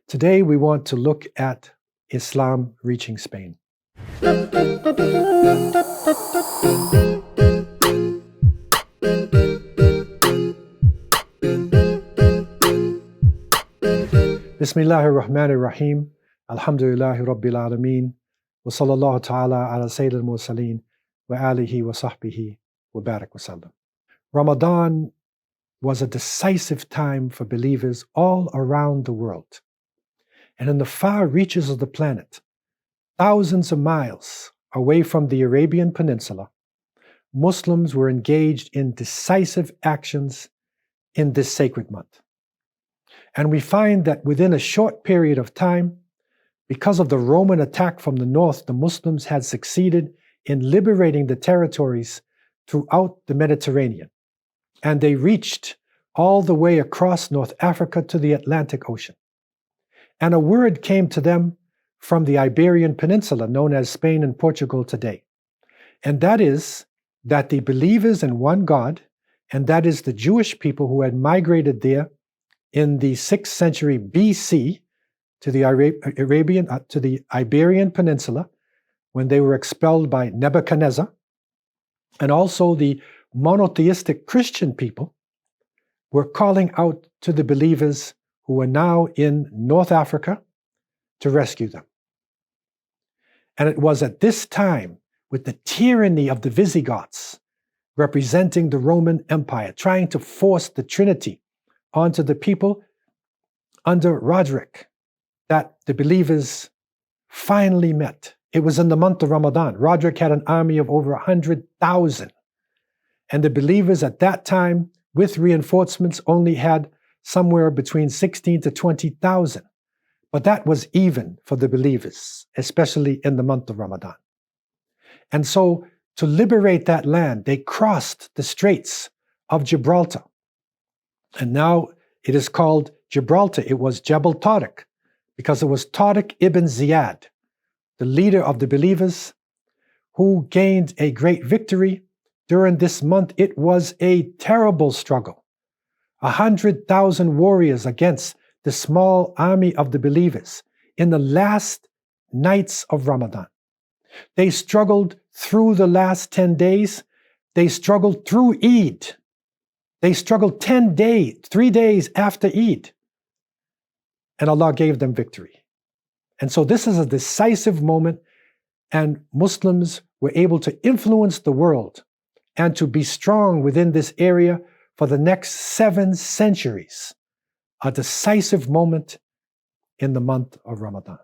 Today we want to look at Islam reaching Spain. Bismillahir Rahmanir Rahim. Alhamdulillahi Rabbil Alameen. Wa sallallahu ta'ala ala Sayyidil Mursaleen wa alihi wa sahbihi wa barak wa sallam. Ramadan was a decisive time for believers all around the world. And in the far reaches of the planet, thousands of miles away from the Arabian Peninsula, Muslims were engaged in decisive actions in this sacred month. And we find that within a short period of time, because of the Roman attack from the north, the Muslims had succeeded in liberating the territories throughout the Mediterranean. And they reached all the way across North Africa to the Atlantic Ocean. And a word came to them from the Iberian Peninsula, known as Spain and Portugal today. And that is that the believers in one God, and that is the Jewish people who had migrated there in the 6th century BC to the Iberian Peninsula, when they were expelled by Nebuchadnezzar, and also the monotheistic Christian people were calling out to the believers who were now in North Africa to rescue them. And it was at this time, with the tyranny of the Visigoths, representing the Roman Empire, trying to force the Trinity onto the people under Roderick, that the believers finally met. It was in the month of Ramadan. Roderick had an army of over 100,000. And the believers at that time, with reinforcements, only had somewhere between 16 to 20,000. But that was even for the believers, especially in the month of Ramadan. And so, to liberate that land, they crossed the Straits of Gibraltar. And now it is called Gibraltar. It was Jebel Tariq, because it was Tariq ibn Ziyad, the leader of the believers, who gained a great victory. During this month, it was a terrible struggle. 100,000 warriors against the small army of the believers in the last nights of Ramadan. They struggled through the last 10 days. They struggled through Eid. They struggled 10 days, 3 days after Eid. And Allah gave them victory. And so this is a decisive moment, and Muslims were able to influence the world and to be strong within this area for the next 7 centuries. A decisive moment in the month of Ramadan.